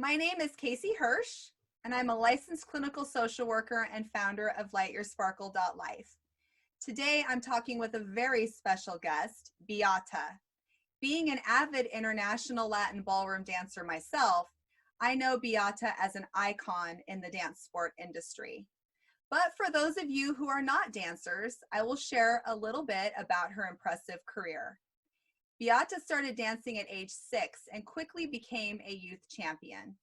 My name is Casey Hersch, and I'm a licensed clinical social worker and founder of LightYourSparkle.life. Today, I'm talking with a very special guest, Beata. Being an avid international Latin ballroom dancer myself, I know Beata as an icon in the dance sport industry. But for those of you who are not dancers, I will share a little bit about her impressive career. Beata started dancing at age 6 and quickly became a youth champion.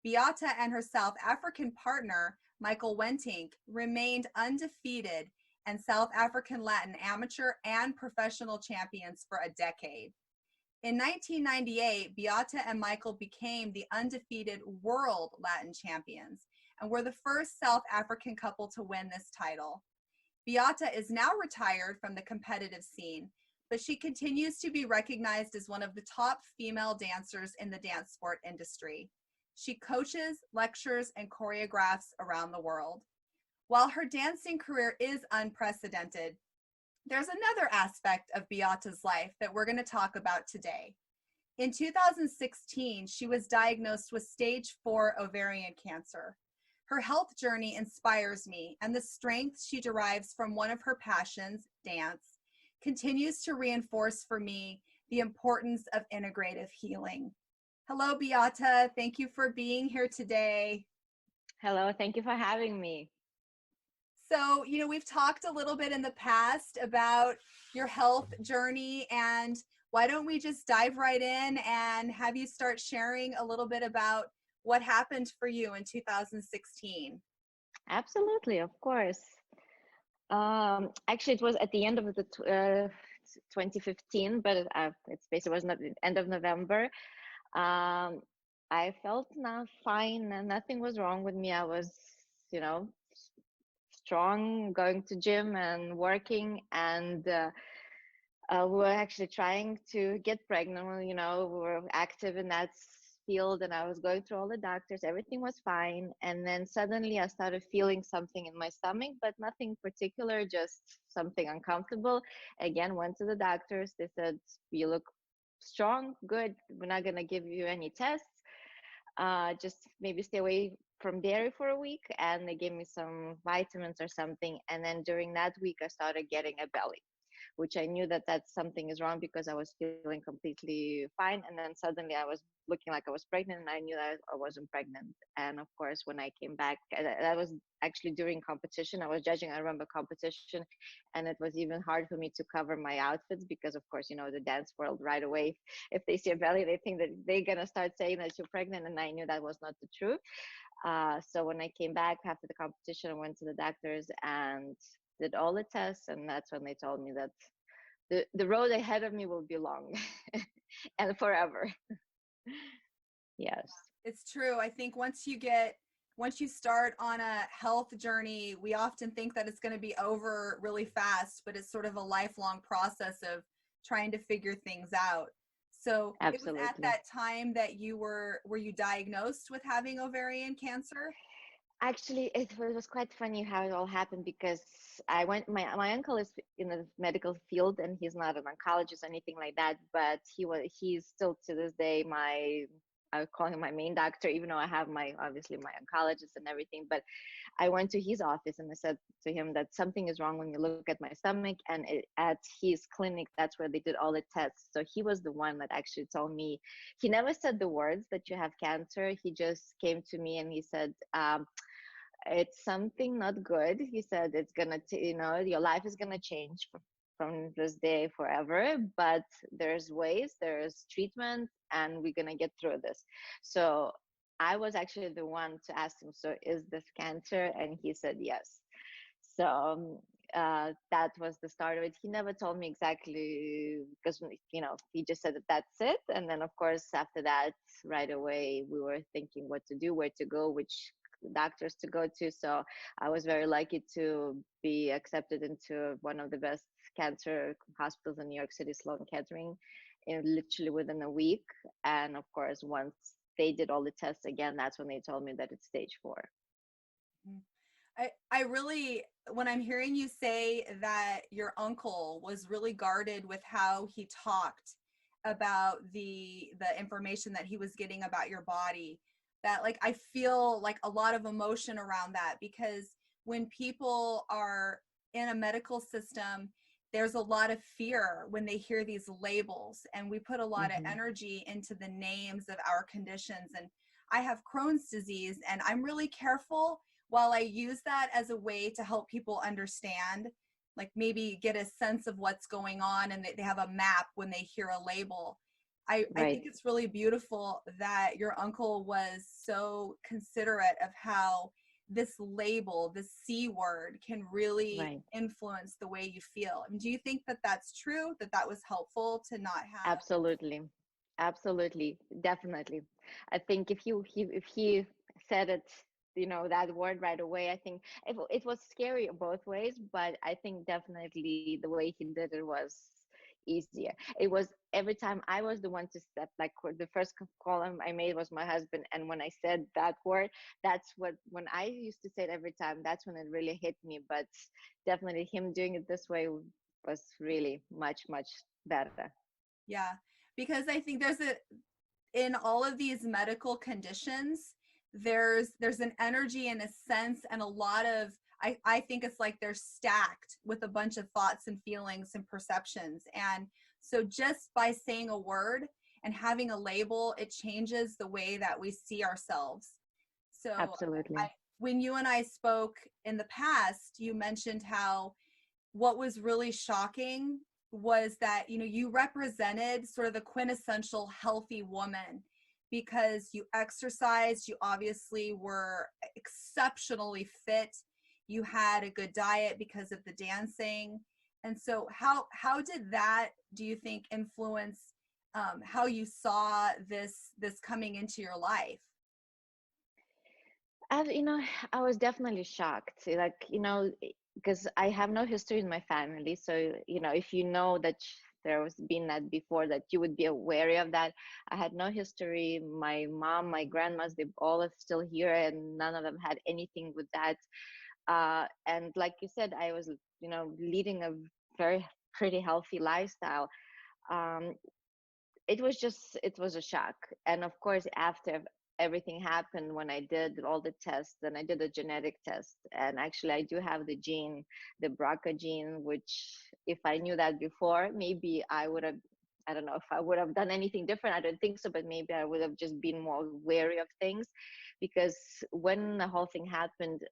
Beata and her South African partner, Michael Wentink, remained undefeated and South African Latin amateur and professional champions for a decade. In 1998, Beata and Michael became the undefeated world Latin champions and were the first South African couple to win this title. Beata is now retired from the competitive scene, but she continues to be recognized as one of the top female dancers in the dance sport industry. She coaches, lectures, and choreographs around the world. While her dancing career is unprecedented, there's another aspect of Beata's life that we're going to talk about today. In 2016, she was diagnosed with stage 4 ovarian cancer. Her health journey inspires me, and the strength she derives from one of her passions, dance, continues to reinforce for me the importance of integrative healing. Hello, Beata. Thank you for being here today. Hello, thank you for having me. So, we've talked a little bit in the past about your health journey, and why don't we just dive right in and have you start sharing a little bit about what happened for you in 2016? Absolutely, of course. Actually, it was at the end of the 2015, but it's basically was not the end of November. I felt now fine and nothing was wrong with me. I was, strong, going to gym and working, and we were actually trying to get pregnant. We were active in that field, and I was going through all the doctors. Everything was fine, and then suddenly I started feeling something in my stomach, but nothing particular, just something uncomfortable. Again, went to the doctors. They said, "You look strong, good. We're not gonna give you any tests. Just maybe stay away from dairy for a week," and they gave me some vitamins or something. And then during that week, I started getting a belly, which I knew that something is wrong because I was feeling completely fine. And then suddenly I was looking like I was pregnant, and I knew that I wasn't pregnant. And of course, when I came back, that was actually during competition. I was judging, I remember, competition, and it was even hard for me to cover my outfits because, of course, the dance world right away, if they see a belly, they think that they're going to start saying that you're pregnant. And I knew that was not the truth. So when I came back after the competition, I went to the doctors and did all the tests, and that's when they told me that the road ahead of me will be long and forever. Yes. It's true. I think once you start on a health journey, we often think that it's going to be over really fast, but it's sort of a lifelong process of trying to figure things out. So Absolutely. It was at that time that were you diagnosed with having ovarian cancer? Actually, it was quite funny how it all happened because my uncle is in the medical field, and he's not an oncologist or anything like that, but he's still to this day I call him my main doctor, even though I have obviously my oncologist and everything. But I went to his office and I said to him that something is wrong when you look at my stomach. And at his clinic, that's where they did all the tests. So he was the one that actually told me. He never said the words that you have cancer. He just came to me and he said, it's something not good. He said it's gonna, your life is gonna change from this day forever, but there's ways, there's treatment, and we're gonna get through this. So I was actually the one to ask him, so is this cancer? And he said yes. So that was the start of it. He never told me exactly because, he just said that that's it. And then, of course, after that, right away, we were thinking what to do, where to go, which doctors to go to. So I was very lucky to be accepted into one of the best cancer hospitals in New York City, Sloan Kettering, literally within a week. And of course, once they did all the tests again, that's when they told me that it's stage 4. I really, when I'm hearing you say that your uncle was really guarded with how he talked about the information that he was getting about your body, that like I feel like a lot of emotion around that, because when people are in a medical system, there's a lot of fear when they hear these labels, and we put a lot of Hmm. energy into the names of our conditions. And I have Crohn's disease, and I'm really careful while I use that as a way to help people understand, like maybe get a sense of what's going on, and they have a map when they hear a label. I Right, think it's really beautiful that your uncle was so considerate of how this label, this C word, can really right. influence the way you feel. And do you think that that's true, that that was helpful to not have? Absolutely. Absolutely. Definitely. I think if he said it, that word right away, I think it was scary both ways, but I think definitely the way he did it was easier. It was every time I was the one to step, like the first call I made was my husband. And when I said that word, when I used to say it every time, that's when it really hit me. But definitely him doing it this way was really much, much better. Yeah, because I think in all of these medical conditions, there's an energy and a sense and a lot of, I think it's like they're stacked with a bunch of thoughts and feelings and perceptions. And so just by saying a word and having a label, it changes the way that we see ourselves. So Absolutely. I, when you and I spoke in the past, you mentioned how what was really shocking was that, you know, you represented sort of the quintessential healthy woman, because you exercised, you obviously were exceptionally fit, you had a good diet because of the dancing. And so how did that, do you think, influence how you saw this coming into your life? I, you know, I was definitely shocked. Like, because I have no history in my family. So, if you know that there was been that before, that you would be wary of that. I had no history. My mom, my grandmas, they all are still here, and none of them had anything with that. And like you said, I was, leading a very pretty healthy lifestyle. Um, it was a shock. And of course, after everything happened, when I did all the tests, and I did a genetic test, and actually I do have the gene, the BRCA gene, which if I knew that before, maybe I would have, I don't know if I would have done anything different. I don't think so, but maybe I would have just been more wary of things. Because when the whole thing happened,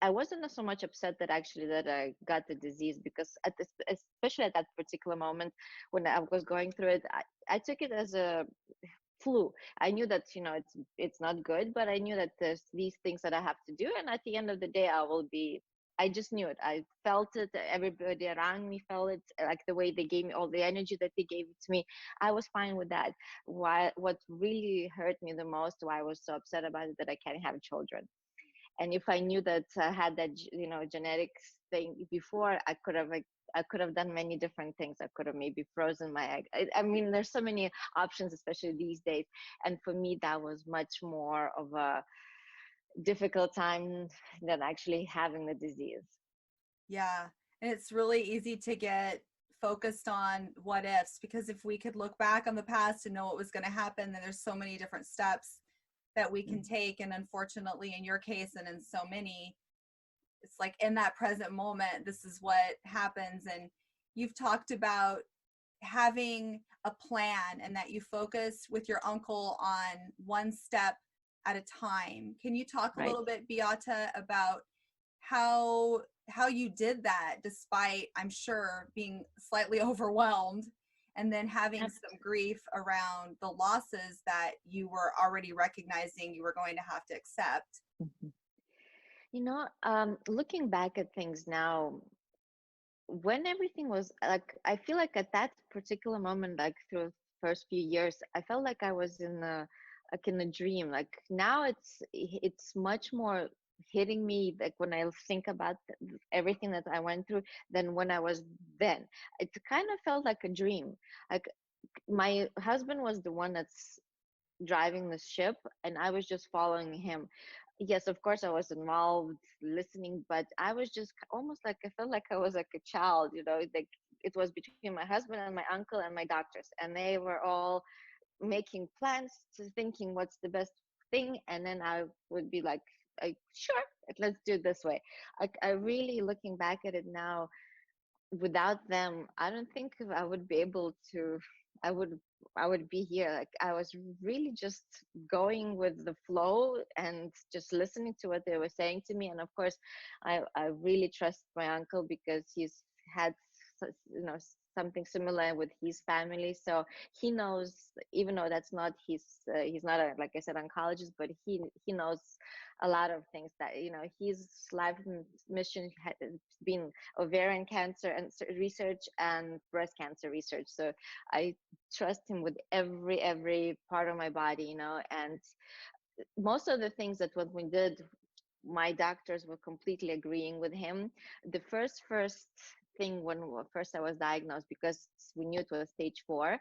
I wasn't so much upset that actually that I got the disease, because at this, especially at that particular moment when I was going through it, I took it as a flu. I knew that, it's not good, but I knew that there's these things that I have to do, and at the end of the day, I will be. I just knew it. I felt it. Everybody around me felt it. Like the way they gave me all the energy that they gave it to me, I was fine with that. Why? What really hurt me the most, why I was so upset about it, that I can't have children. And if I knew that I had that genetics thing before, I could have done many different things. I could have maybe frozen my egg. I mean, there's so many options, especially these days. And for me, that was much more of a difficult time than actually having the disease. Yeah. And it's really easy to get focused on what ifs, because if we could look back on the past and know what was going to happen, then there's so many different steps that we can take. And unfortunately, in your case and in so many, it's like in that present moment, this is what happens. And you've talked about having a plan, and that you focus with your uncle on one step at a time. Can you talk a Right. little bit, Beata, about how how you did that, despite, I'm sure, being slightly overwhelmed, and then having some grief around the losses that you were already recognizing you were going to have to accept? Mhm. Looking back at things now, when everything was like, I feel like at that particular moment, like through the first few years, I felt like I was in a dream. Like now it's much more hitting me, like when I think about everything that I went through, than when I was then. It kind of felt like a dream. Like my husband was the one that's driving the ship, and I was just following him. Yes, of course I was involved listening, but I was just almost like, I felt like I was like a child, like it was between my husband and my uncle and my doctors, and they were all making plans, to thinking what's the best thing, and then I would be like, sure, let's do it this way. I really, looking back at it now, without them, I don't think I would be able to. I would I would be here. Like, I was really just going with the flow and just listening to what they were saying to me. And of course, I really trust my uncle because he's had something similar with his family, so he knows, even though that's not his, he's not a, like I said, oncologist, but he knows a lot of things that, his life mission has been ovarian cancer and research and breast cancer research. So I trust him with every part of my body, and most of the things that what we did, my doctors were completely agreeing with him. The first thing, when first I was diagnosed, because we knew it was stage 4,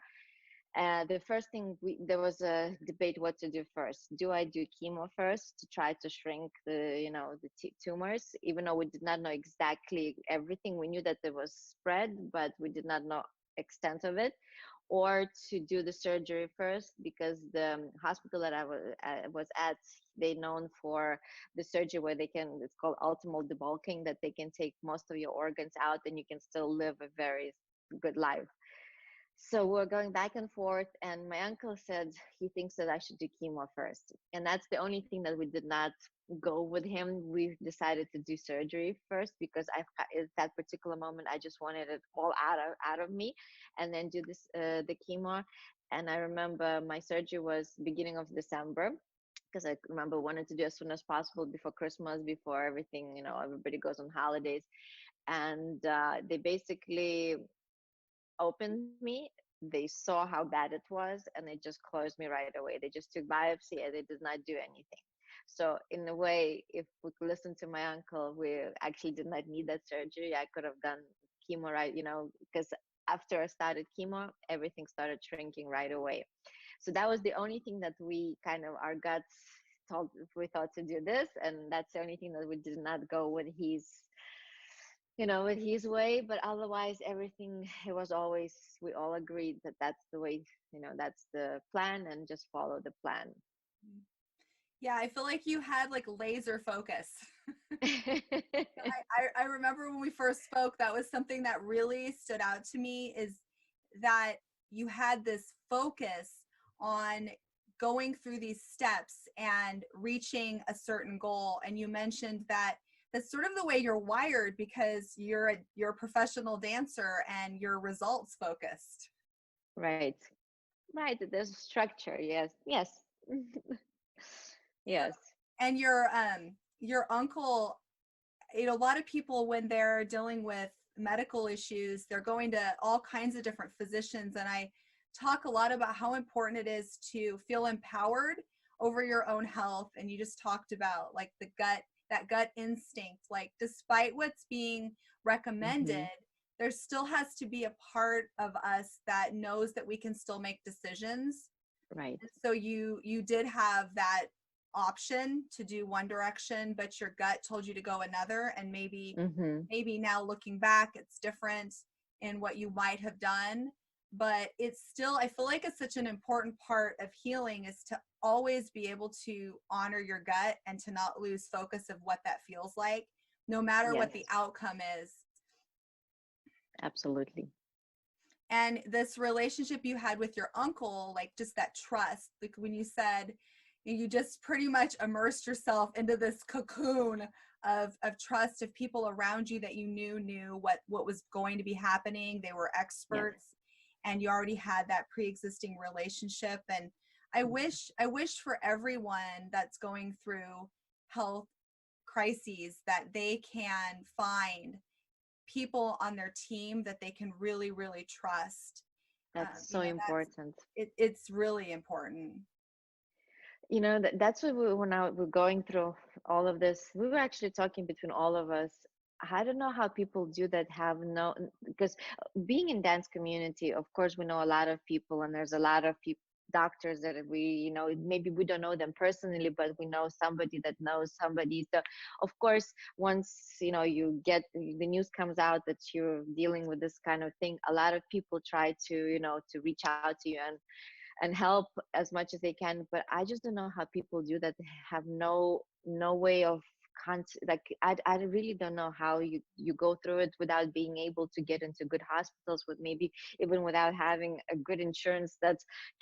the first thing, there was a debate what to do first. Do I do chemo first to try to shrink the tumors, even though we did not know exactly everything. We knew that there was spread, but we did not know extent of it, or to do the surgery first, because the hospital that I was at, they known for the surgery where they can, it's called optimal debulking, that they can take most of your organs out and you can still live a very good life. So we're going back and forth, and my uncle said he thinks that I should do chemo first. And that's the only thing that we did not go with him. We decided to do surgery first, because at that particular moment, I just wanted it all out of me, and then do this the chemo. And I remember my surgery was beginning of December, because I remember wanting to do as soon as possible before Christmas, before everything, everybody goes on holidays. And they basically opened me. They saw how bad it was, and they just closed me right away. They just took biopsy and they did not do anything. So in a way, if we could listen to my uncle, we actually did not need that surgery. I could have done chemo right, because after I started chemo, everything started shrinking right away. So that was the only thing that we kind of, our guts told, we thought to do this, and that's the only thing that we did not go with with his way. But otherwise, everything, it was always, we all agreed that that's the way, that's the plan, and just follow the plan. Yeah, I feel like you had like laser focus. I remember when we first spoke, that was something that really stood out to me, is that you had this focus on going through these steps and reaching a certain goal. And you mentioned that that's sort of the way you're wired, because you're a professional dancer and you're results focused. Right. Right. There's a structure. Yes. Yes. Yes. And your uncle, a lot of people, when they're dealing with medical issues, they're going to all kinds of different physicians. And I talk a lot about how important it is to feel empowered over your own health. And you just talked about like that gut instinct, like despite what's being recommended, Mm-hmm. there still has to be a part of us that knows that we can still make decisions. Right. And so you did have that option to do one direction, but your gut told you to go another. And Mm-hmm. maybe now looking back, it's different in what you might have done. But it's still, I feel like it's such an important part of healing, is to always be able to honor your gut and to not lose focus of what that feels like, no matter what Yes. the outcome is. Absolutely. And this relationship you had with your uncle, like just that trust, like when you said you just pretty much immersed yourself into this cocoon of trust, of people around you that you knew what was going to be happening. They were Yes. experts, and you already had that pre-existing relationship. And I wish for everyone that's going through health crises that they can find people on their team that they can really, really trust. That's so important. It's really important. That's what we're going through all of this. We were actually talking between all of us. I don't know how people do that, have no, because being in dance community, of course, we know a lot of people, and there's a lot of people, doctors that maybe we don't know them personally, but we know somebody that knows somebody. So of course, once you get the news comes out that you're dealing with this kind of thing, a lot of people try to to reach out to you, and help as much as they can. But I just don't know how people do that. They have no way of like I really don't know how you go through it without being able to get into good hospitals, with maybe even without having a good insurance.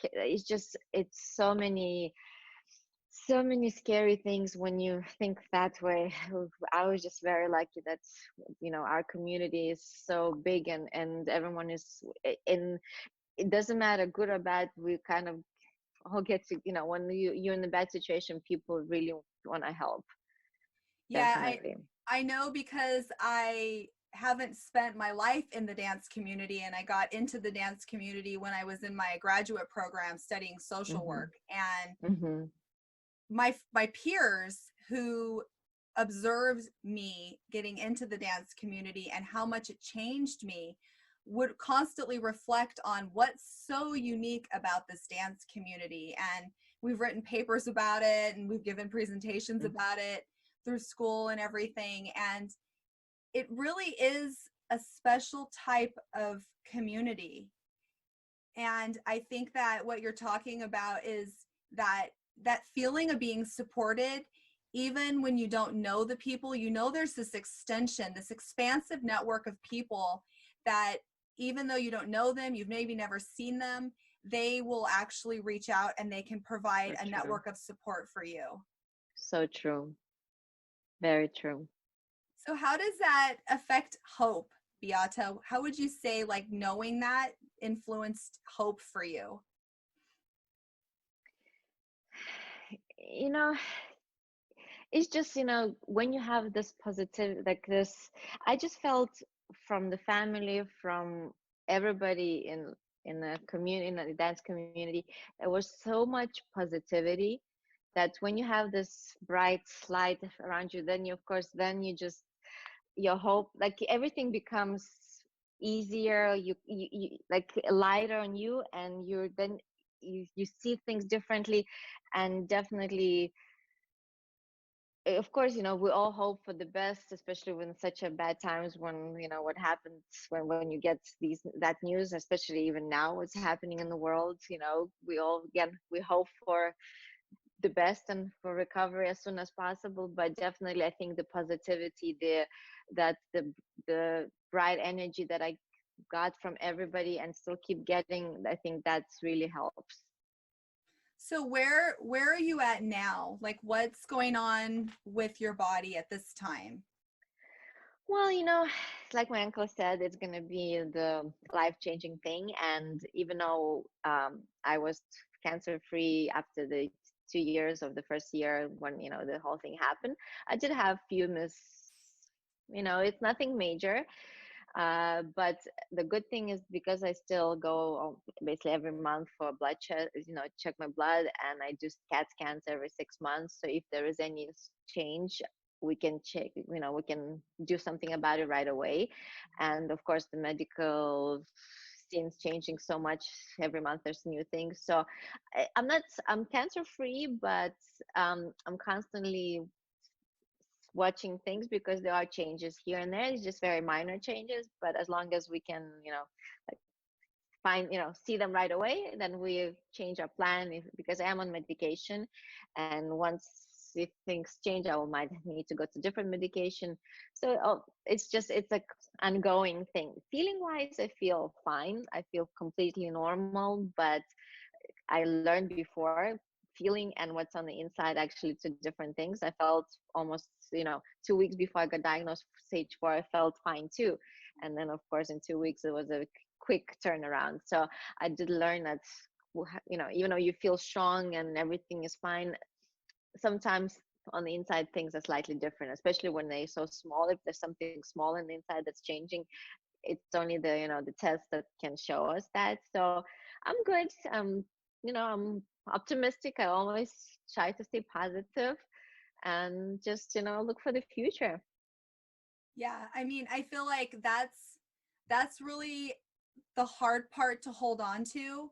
It's just, it's so many scary things when you think that way. I was just very lucky that, our community is so big, and everyone is in. It doesn't matter good or bad. We kind of all get to, when you're in a bad situation, people really want to help. Yeah, Definitely. I know, because I haven't spent my life in the dance community, and I got into the dance community when I was in my graduate program studying social Mm-hmm. work. And Mm-hmm. my peers who observed me getting into the dance community and how much it changed me would constantly reflect on what's so unique about this dance community. And we've written papers about it, and we've given presentations about it through school and everything. And it really is a special type of community. And I think that what you're talking about is that feeling of being supported, even when you don't know the people. There's this extension, this expansive network of people that, even though you don't know them, you've maybe never seen them, they will actually reach out and they can provide So a true. network of support for you. So true. Very true. So how does that affect hope, Beata? How would you say, like, knowing that influenced hope for you? You know, it's just, when you have this positive, like this, I just felt from the family, from everybody in the community, in the dance community, there was so much positivity that when you have this bright light around you, then you, of course, then you just, your hope, like everything becomes easier. You like lighter on you, and you're then you see things differently. And definitely, of course, we all hope for the best, especially when such a bad times, when what happens when you get that news, especially even now what's happening in the world. We all, again, we hope for the best and for recovery as soon as possible. But definitely, I think the positivity, the bright energy that I got from everybody and still keep getting, I think that's really helps. So where are you at now? Like, what's going on with your body at this time? Well, like my uncle said, it's going to be the life-changing thing. And even though I was cancer-free after the 2 years of the first year, when, the whole thing happened, I did have few it's nothing major. But the good thing is, because I still go basically every month for blood check, check my blood, and I do CAT scans every 6 months. So if there is any change, we can check, we can do something about it right away. And of course, the medical scene's changing so much. Every month there's new things. So I'm cancer free, but I'm constantly watching things, because there are changes here and there. It's just very minor changes, but as long as we can, like find, see them right away, then we change our plan. Because I am on medication, and once if things change, I will might need to go to different medication. So it's like ongoing thing. Feeling wise, I feel fine. I feel completely normal, but I learned before, feeling and what's on the inside actually two different things. I felt almost, 2 weeks before I got diagnosed with stage 4, I felt fine too. And then, of course, in 2 weeks, it was a quick turnaround. So I did learn that, even though you feel strong and everything is fine, sometimes on the inside things are slightly different, especially when they're so small. If there's something small on the inside that's changing, it's only the test that can show us that. So I'm good. I'm optimistic. I always try to stay positive and just look for the future. Yeah, I mean, I feel like that's really the hard part to hold on to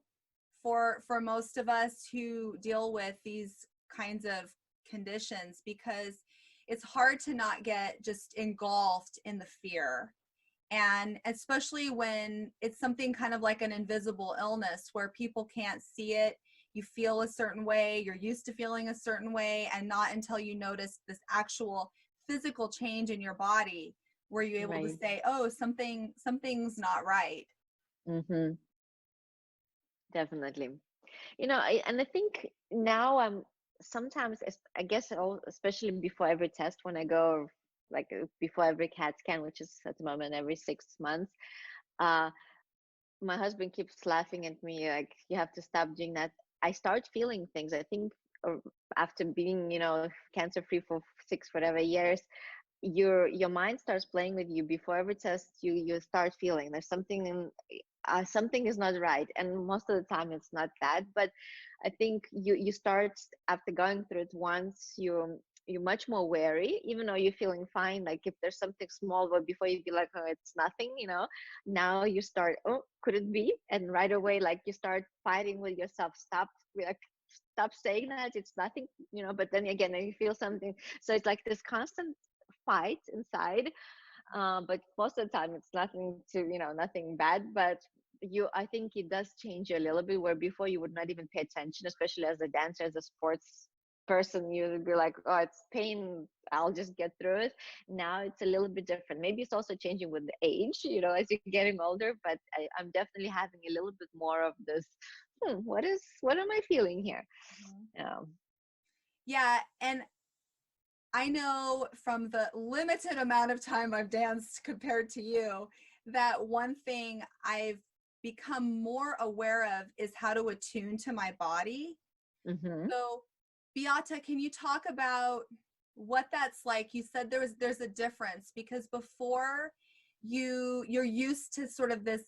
for most of us who deal with these kinds of conditions, because it's hard to not get just engulfed in the fear. And especially when it's something kind of like an invisible illness where people can't see it, you feel a certain way, you're used to feeling a certain way, and not until you notice this actual physical change in your body were you able to Right. say, oh, something's not right. Mm-hmm. Definitely. And I think now I'm sometimes, I guess, especially before every test, when I go, like before every CAT scan, which is at the moment every 6 months, uh, my husband keeps laughing at me, like, you have to stop doing that. I start feeling things. I think uh, after being, cancer free for six, whatever years, your mind starts playing with you. Before every test, you start feeling there's something is not right, and most of the time it's not that, but I think you start, after going through it once, you're much more wary, even though you're feeling fine. Like if there's something small, but before you'd be like, oh, it's nothing, now you start, oh, could it be? And right away, like, you start fighting with yourself. Stop saying that it's nothing, but then again, you feel something. So it's like this constant fight inside. But most of the time it's nothing bad, but I think it does change you a little bit, where before you would not even pay attention, especially as a dancer, as a sports person, you would be like, oh, it's pain, I'll just get through it. Now it's a little bit different. Maybe it's also changing with the age, as you're getting older, but I'm definitely having a little bit more of this, what am I feeling here? um, Yeah, and I know from the limited amount of time I've danced compared to you that one thing I've become more aware of is how to attune to my body. mhm. So, Beata, can you talk about what that's like? You said there's a difference because before you're used to sort of this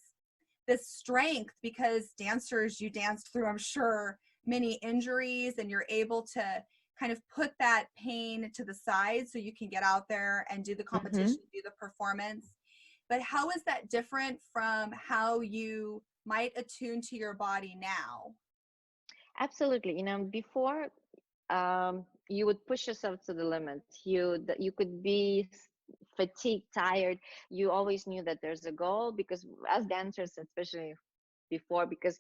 strength because dancers you danced through, I'm sure, many injuries, and you're able to kind of put that pain to the side so you can get out there and do the Mhm. competition, do the performance. But how is that different from how you might attune to your body now? Absolutely. Before, you would push yourself to the limit. You could be fatigued, tired. You always knew that there's a goal, because as dancers, especially before, because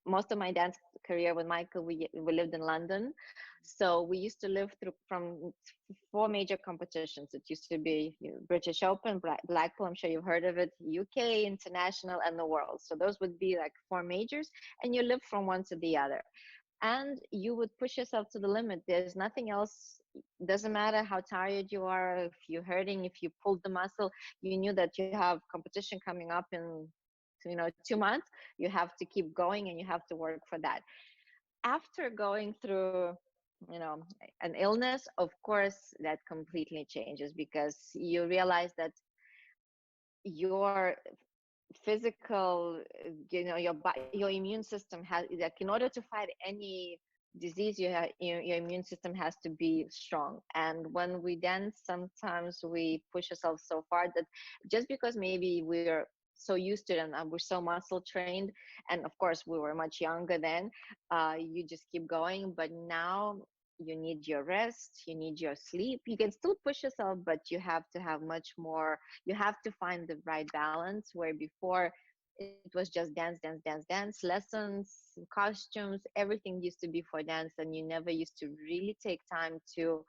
most of my dance career with Michael, we lived in London, so we used to live through from four major competitions. It used to be British Open, Blackpool, I'm sure you've heard of it, UK, International, and the World. So those would be like four majors, and you live from one to the other, and you would push yourself to the limit. There's nothing else. Doesn't matter how tired you are, if you're hurting, if you pulled the muscle, you knew that you have competition coming up in 2 months. You have to keep going, and you have to work for that. After going through you know an illness, of course that completely changes, because you realize that your physical, your immune system has, like, in order to fight any disease, your immune system has to be strong. And when we dance, sometimes we push ourselves so far that, just because maybe we're so used to it, and we're so muscle trained, and of course we were much younger then, you just keep going. But now you need your rest, you need your sleep. You can still push yourself, but you have to have much more. You have to find the right balance, where before it was just dance, dance, dance, dance, lessons, costumes, everything used to be for dance, and you never used to really take time to,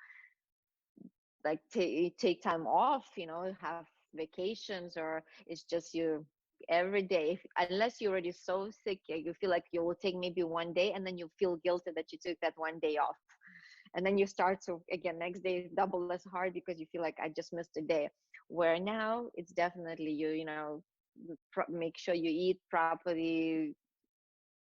like, take time off, have vacations, or it's just you every day. Unless you're already so sick, you feel like you will take maybe one day, and then you feel guilty that you took that one day off, and then you start to, again, next day is double as hard, because you feel like, I just missed a day. Where now it's definitely, make sure you eat properly,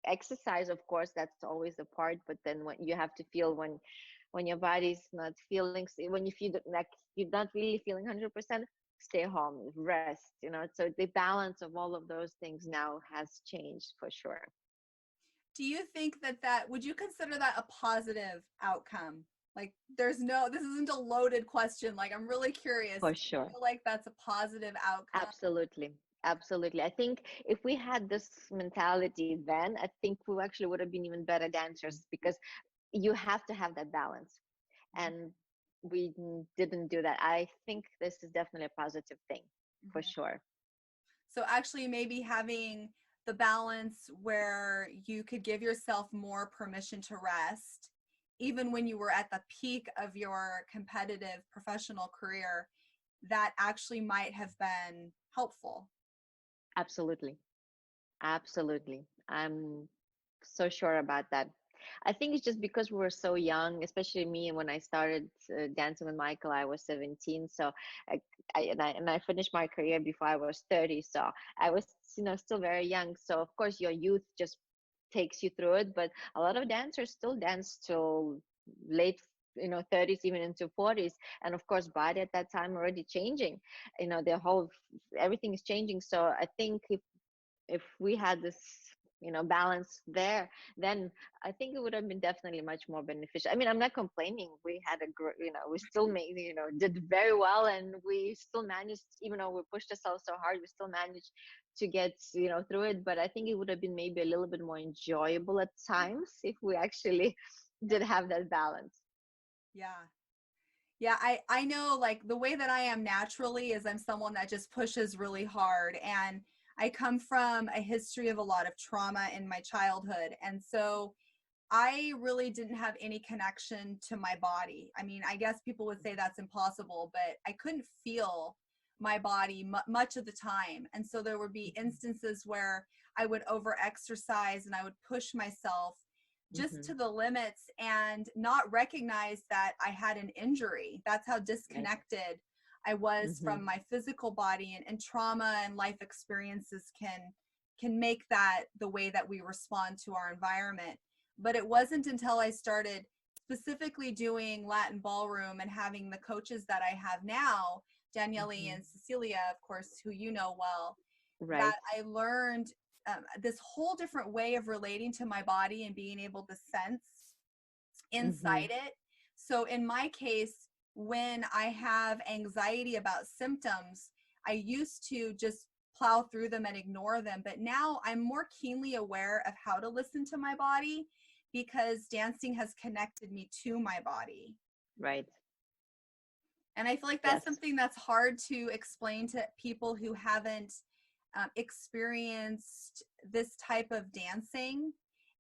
exercise, of course, that's always a part. But then when you have to feel, when your body's not feeling, when you feel like you're not really feeling 100%, stay home, rest. So the balance of all of those things now has changed, for sure. Do you think would you consider that a positive outcome? Like this isn't a loaded question. Like I'm really curious. For Do you sure. feel like that's a positive outcome? Absolutely. Absolutely. I think if we had this mentality then, I think we actually would have been even better dancers, because you have to have that balance. And we didn't do that. I think this is definitely a positive thing, for Mhm. sure. So actually maybe having the balance where you could give yourself more permission to rest, even when you were at the peak of your competitive professional career, that actually might have been helpful. Absolutely. Absolutely. I'm so sure about that. I think it's just because we were so young, especially me. When I started dancing with Michael, I was 17. So I, I finished my career before I was 30. So I was, still very young. So of course your youth just takes you through it. But a lot of dancers still dance till late, 30s, even into 40s. And of course, body at that time already changing. The whole everything is changing. So I think if we had this balance there, then I think it would have been definitely much more beneficial. I mean, I'm not complaining. We had we still made, did very well, and we still managed, even though we pushed ourselves so hard, we still managed to get through it. But I think it would have been maybe a little bit more enjoyable at times if we actually did have that balance. Yeah. Yeah, I know, like, the way that I am naturally is I'm someone that just pushes really hard, and I come from a history of a lot of trauma in my childhood. And so I really didn't have any connection to my body. I mean, I guess people would say that's impossible, but I couldn't feel my body much of the time. And so there would be instances where I would overexercise and I would push myself just Mm-hmm. to the limits and not recognize that I had an injury. That's how Right. disconnected I was Mm-hmm. from my physical body, and trauma and life experiences can make that the way that we respond to our environment. But it wasn't until I started specifically doing Latin ballroom and having the coaches that I have now, Daniele Mm-hmm. and Cecilia, of course, who you know well, Right. that I learned this whole different way of relating to my body and being able to sense Mm-hmm. inside it. So in my case, when I have anxiety about symptoms, I used to just plow through them and ignore them. But now I'm more keenly aware of how to listen to my body because dancing has connected me to my body. Right. And I feel like that's Yes. something that's hard to explain to people who haven't experienced this type of dancing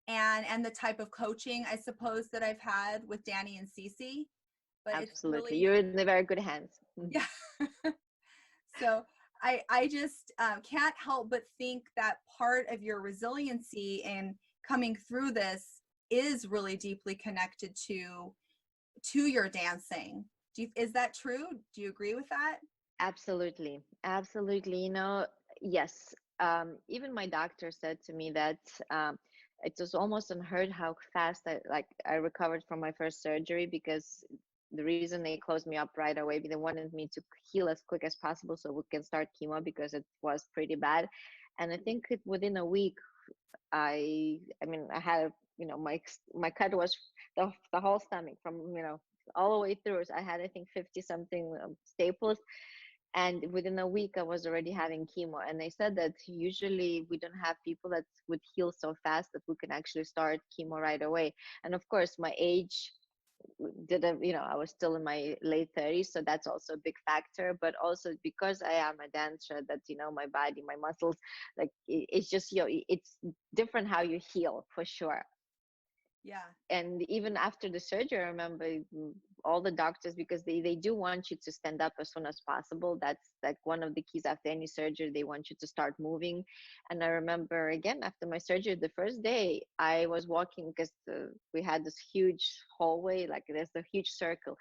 and the type of coaching, I suppose, that I've had with Danny and Cece. But it's Absolutely. really, You're in the very good hands. yeah. So I just can't help but think that part of your resiliency in coming through this is really deeply connected to your dancing. Is that true? Do you agree with that? Absolutely. Absolutely. Yes. Even my doctor said to me that it was almost unheard how fast I recovered from my first surgery, because the reason they closed me up right away, they wanted me to heal as quick as possible so we can start chemo, because it was pretty bad. And I think within a week, I mean, I had, my cut was the whole stomach from, all the way through. So I had, I think, 50 something staples, and within a week I was already having chemo. And they said that usually we don't have people that would heal so fast that we can actually start chemo right away. And of course my age didn't, I was still in my late 30s, so that's also a big factor. But also because I am a dancer, that my body, my muscles, like it's just, it's different how you heal, for sure. Yeah. And even after the surgery, I remember all the doctors, because they do want you to stand up as soon as possible. That's like one of the keys. After any surgery, they want you to start moving. And I remember, again, after my surgery, the first day I was walking, because we had this huge hallway, like there's a huge circle,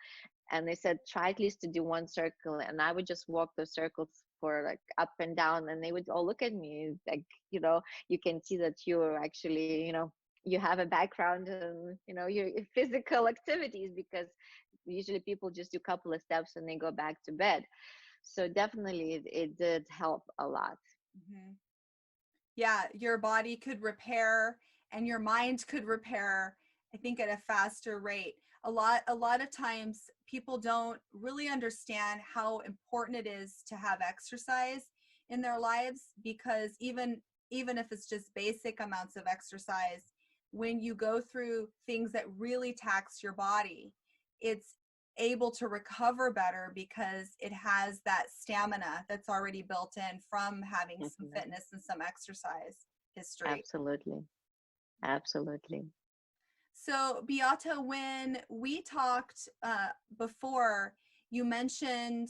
and they said try at least to do one circle, and I would just walk those circles for like up and down, and they would all look at me like, you can see that you're actually, you have a background in, your physical activities, because usually people just do a couple of steps and they go back to bed. So definitely it did help a lot. Hmm. Yeah, your body could repair and your mind could repair, I think, at a faster rate. A lot of times people don't really understand how important it is to have exercise in their lives, because even if it's just basic amounts of exercise, when you go through things that really tax your body, it's able to recover better because it has that stamina that's already built in from having some Mhm. fitness and some exercise history. Absolutely. Absolutely. So, Beata, when we talked before, you mentioned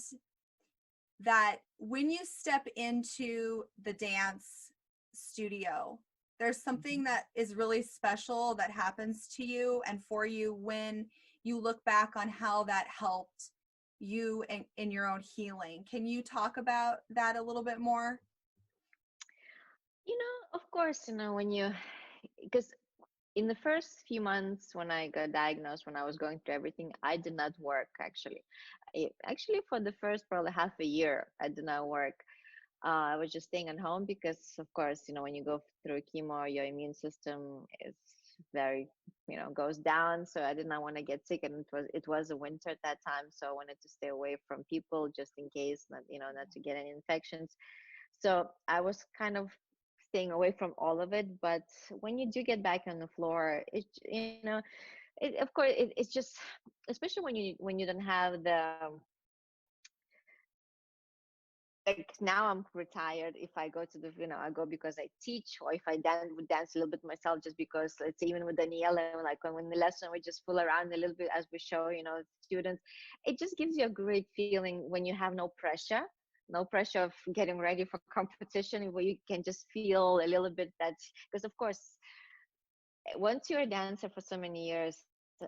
that when you step into the dance studio, there's something Mhm. that is really special that happens to you and for you when you look back on how that helped you in your own healing. Can you talk about that a little bit more? Of course, when because in the first few months when I got diagnosed, when I was going through everything, I did not work actually. Actually, for the first probably half a year, I did not work. I was just staying at home because, of course, when you go through chemo, your immune system is very, goes down. So I did not want to get sick, and it was a winter at that time, so I wanted to stay away from people just in case, not to get any infections. So I was kind of staying away from all of it. But when you do get back on the floor, of course, it's just, especially when you don't have the, like, now I'm retired. If I go to I go because I teach, or if I would dance a little bit myself, just because, let's say, even with Daniela, like when in the lesson we just fool around a little bit as we show, students, it just gives you a great feeling when you have no pressure of getting ready for competition, where you can just feel a little bit that, because of course, once you're a dancer for so many years,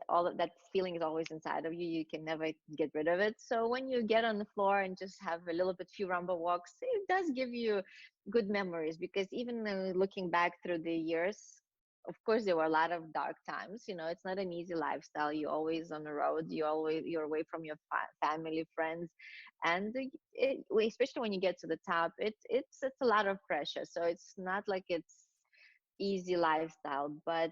all of that feeling is always inside of you. You can never get rid of it. So when you get on the floor and just have a little bit few rumba walks, it does give you good memories. Because even looking back through the years, of course there were a lot of dark times. It's not an easy lifestyle. You're always on the road. You're away from your family, friends, and especially when you get to the top, it's a lot of pressure. So it's not like it's easy lifestyle. But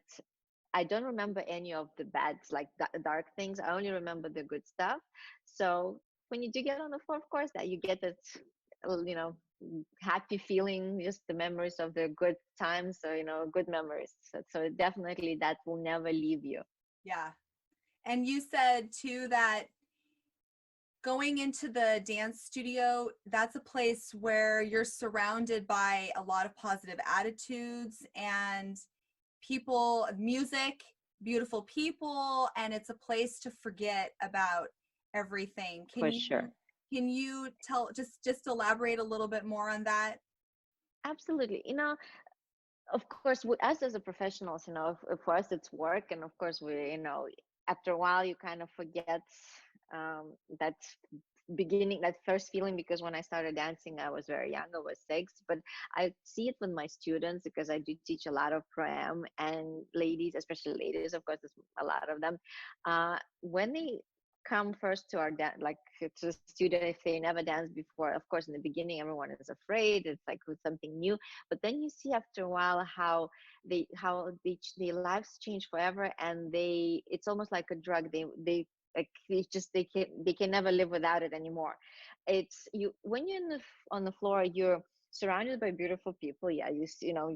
I don't remember any of the bad, like dark things. I only remember the good stuff. So when you do get on the floor, of course, that you get that, you know, happy feeling, just the memories of the good times. So, good memories. So definitely that will never leave you. Yeah. And you said too that going into the dance studio, that's a place where you're surrounded by a lot of positive attitudes and people, music, beautiful people, and it's a place to forget about everything. For sure. Can you tell, just elaborate a little bit more on that? Absolutely. Of course, us as a professionals, for us it's work, and of course after a while you kind of forget that beginning, that first feeling, because when I started dancing I was very young, I was 6. But I see it with my students, because I do teach a lot of pro-am, and ladies, especially ladies, of course there's a lot of them, when they come first to our like to the student, if they never danced before, of course in the beginning everyone is afraid, it's like with something new. But then you see after a while how their lives change forever, and it's almost like a drug. They like, they can never live without it anymore. It's you when you're on the floor, you're surrounded by beautiful people. Yeah,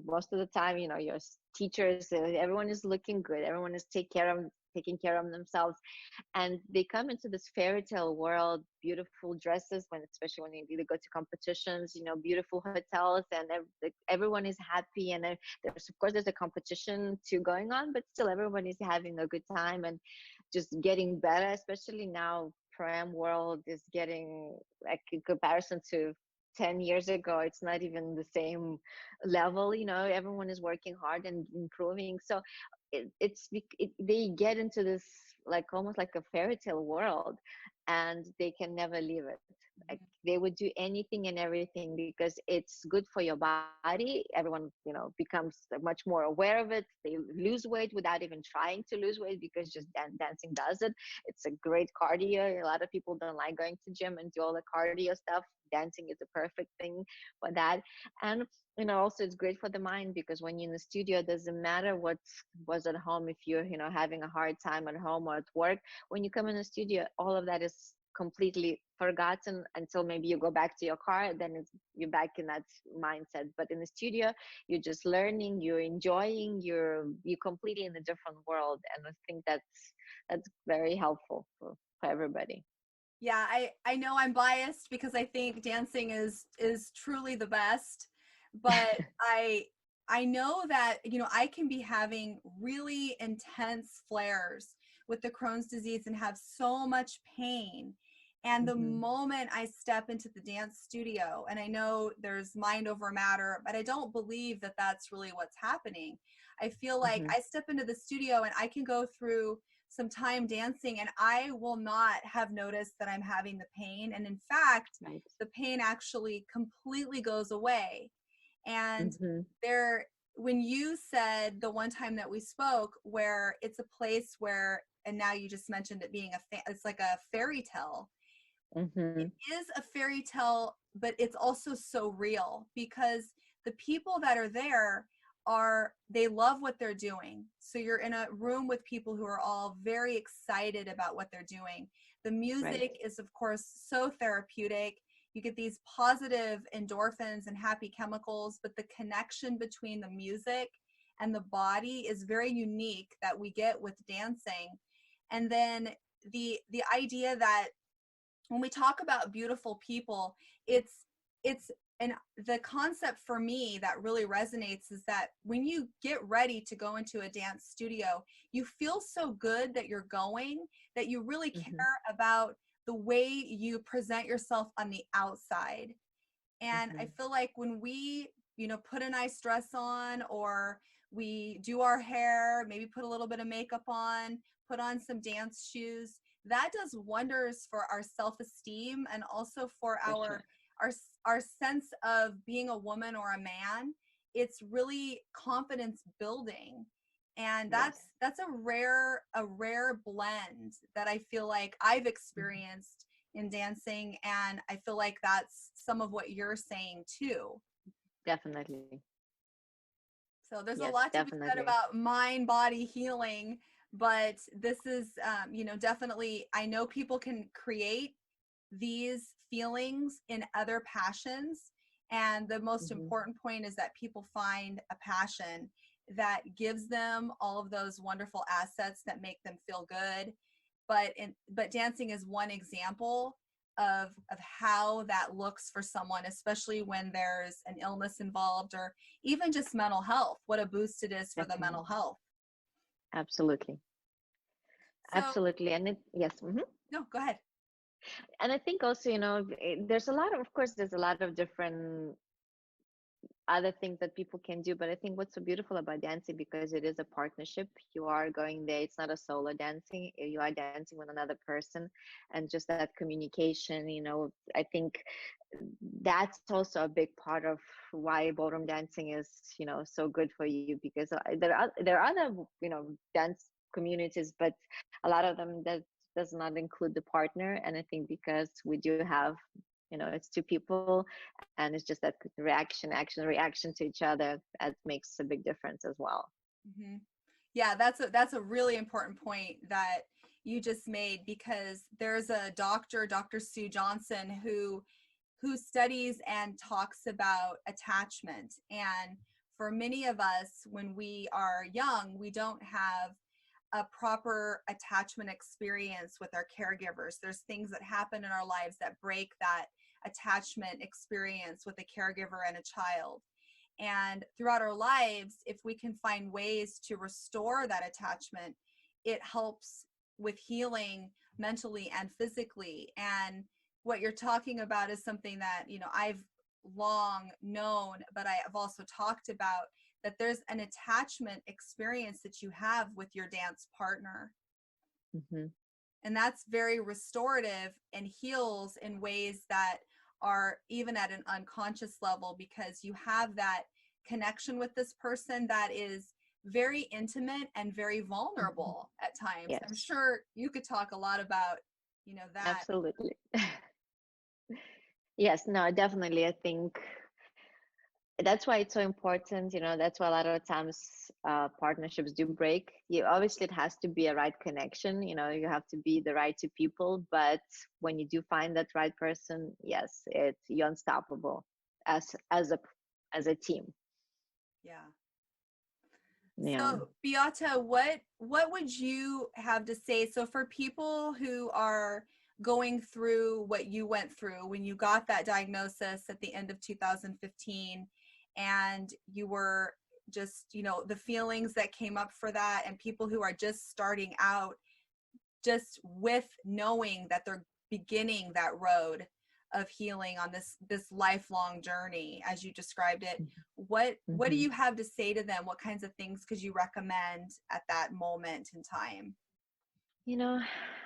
most of the time, your teachers, everyone is looking good, everyone is taking care of themselves, and they come into this fairy tale world, beautiful dresses, especially when you either go to competitions, beautiful hotels, and like, everyone is happy. And there's, of course, there's a competition too going on, but still everyone is having a good time and just getting better. Especially now, pro-am world is getting, like, in comparison to 10 years ago, it's not even the same level. Everyone is working hard and improving. So they get into this, like, almost like a fairy tale world, and they can never leave it. Like, they would do anything and everything because it's good for your body. Everyone becomes much more aware of it. They lose weight without even trying to lose weight, because just dancing does it. It's a great cardio. A lot of people don't like going to gym and do all the cardio stuff. Dancing is a perfect thing for that. And also it's great for the mind, because when you're in the studio, it doesn't matter what was at home. If you're having a hard time at home or at work, when you come in the studio, all of that is completely forgotten until maybe you go back to your car, then you're back in that mindset. But in the studio, you're just learning, you're enjoying, you're completely in a different world. And I think that's very helpful for everybody. Yeah, I know I'm biased because I think dancing is truly the best, but I know that, you know, I can be having really intense flares with the Crohn's disease and have so much pain. And the Mm-hmm. moment I step into the dance studio, and I know there's mind over matter, but I don't believe that that's really what's happening. I feel like Mm-hmm. I step into the studio and I can go through some time dancing and I will not have noticed that I'm having the pain. And in fact, Right. the pain actually completely goes away. And Mm-hmm. there, when you said the one time that we spoke, where it's a place where, and now you just mentioned it being it's like a fairy tale. Mm-hmm. It is a fairy tale, but it's also so real because the people that are there they love what they're doing. So you're in a room with people who are all very excited about what they're doing. The Right. music is, of course, so therapeutic. You get these positive endorphins and happy chemicals, but the connection between the music and the body is very unique that we get with dancing. And then the idea that when we talk about beautiful people, it's and the concept for me that really resonates is that when you get ready to go into a dance studio, you feel so good that you're going, that you really Mm-hmm. care about the way you present yourself on the outside. And I Mm-hmm. feel like when we, you know, put a nice dress on, or we do our hair, maybe put a little bit of makeup on, put on some dance shoes, that does wonders for our self-esteem and also for For sure. our our sense of being a woman or a man. It's really confidence building. And Yes. that's a rare blend that I feel like I've Mm-hmm. experienced in dancing, and I feel like that's some of what you're saying too. Definitely. So there's a Yes, lot to be said definitely. about mind body healing, but this is you know, definitely, I know people can create these feelings in other passions, and the most Mm-hmm. important point is that people find a passion that gives them all of those wonderful assets that make them feel good. But dancing is one example of how that looks for someone, especially when there's an illness involved, or even just mental health, what a boost it is for the Definitely. mental health. Absolutely. So Absolutely. And yes. Mm-hmm. no, go ahead. And I think also, there's a lot of course, there's a lot of different other things that people can do. But I think what's so beautiful about dancing, because it is a partnership, you are going there, it's not a solo dancing, you are dancing with another person, and just that communication, I think that's also a big part of why ballroom dancing is, so good for you, because there are other, dance communities, but a lot of them that does not include the partner. And I think because we do have, it's two people, and it's just that reaction, action, reaction to each other that makes a big difference as well. Hmm. Yeah, that's a really important point that you just made, because there's a doctor, Dr. Sue Johnson, who studies and talks about attachment. And for many of us, when we are young, we don't have a proper attachment experience with our caregivers. There's things that happen in our lives that break that attachment experience with a caregiver and a child. And throughout our lives, if we can find ways to restore that attachment, it helps with healing mentally and physically. And what you're talking about is something that, you know, I've long known, but I have also talked about, that there's an attachment experience that you have with your dance partner. Mm-hmm. And that's very restorative and heals in ways that are even at an unconscious level, because you have that connection with this person that is very intimate and very Mm-hmm. vulnerable at times. I'm Yes, sure you could talk a lot about, you know, that. absolutely. Yes, no, definitely. I think that's why it's so important, that's why a lot of times partnerships do break. Obviously it has to be a right connection, you have to be the right two people, but when you do find that right person, yes, you're unstoppable as a team. Yeah. Yeah. So, Beata, what would you have to say? So, for people who are going through what you went through when you got that diagnosis at the end of 2015, and you were just, the feelings that came up for that, and people who are just starting out, just with knowing that they're beginning that road of healing on this lifelong journey as you described it, what do Mm-hmm. you have to say to them? What kinds of things could you recommend at that moment in time? You know,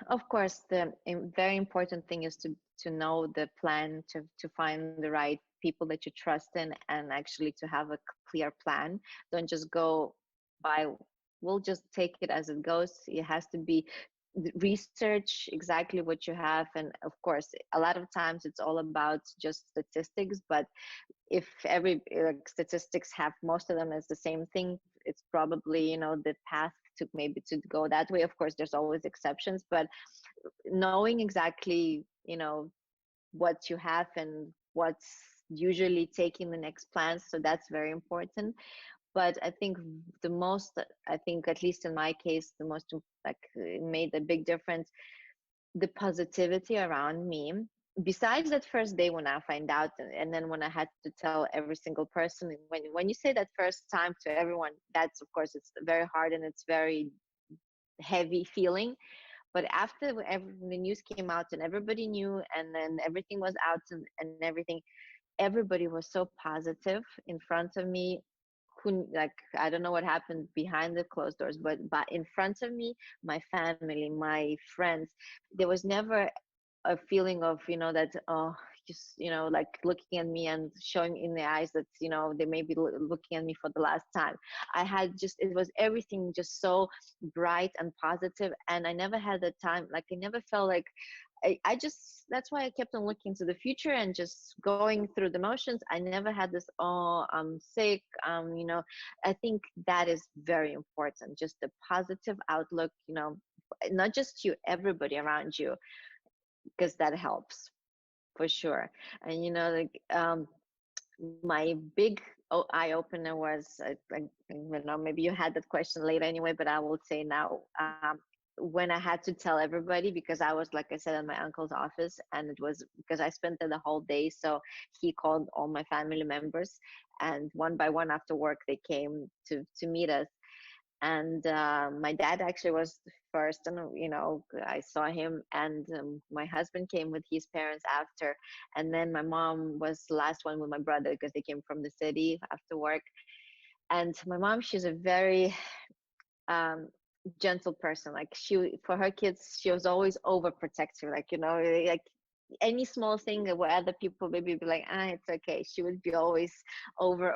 of course, the very important thing is to know the plan, to find the right people that you trust in, and actually to have a clear plan. Don't just go by, we'll just take it as it goes. It has to be research exactly what you have. And of course, a lot of times it's all about just statistics, but if every like statistics have most of them as the same thing, it's probably the path to maybe to go that way. Of course there's always exceptions, but knowing exactly what you have and what's usually taking the next plans, so that's very important. But I think the most, I think at least in my case, the most like it made a big difference, the positivity around me. Besides that first day when I find out, and then when I had to tell every single person, when you say that first time to everyone, that's of course it's very hard and it's very heavy feeling. But after the news came out and everybody knew, and then everything was out, and everything, everybody was so positive in front of me. Who, like, I don't know what happened behind the closed doors, but in front of me, my family, my friends, there was never a feeling of that, oh, just like looking at me and showing in the eyes that they may be looking at me for the last time. I had just, it was everything just so bright and positive, and I never had the time, like I never felt like I just, that's why I kept on looking to the future and just going through the motions. I never had this, oh, I'm sick. I think that is very important. Just the positive outlook, not just you, everybody around you, because that helps for sure. And like my big eye opener was, maybe you had that question later anyway, but I will say now, when I had to tell everybody, because I was, like I said, in my uncle's office, and it was because I spent there the whole day. So he called all my family members, and one by one after work, they came to meet us. And my dad actually was the first, and I saw him, and my husband came with his parents after, and then my mom was the last one with my brother because they came from the city after work. And my mom, she's a very um, gentle person. Like, she, for her kids, she was always overprotective, like like any small thing where other people maybe be like, it's okay, she would be always over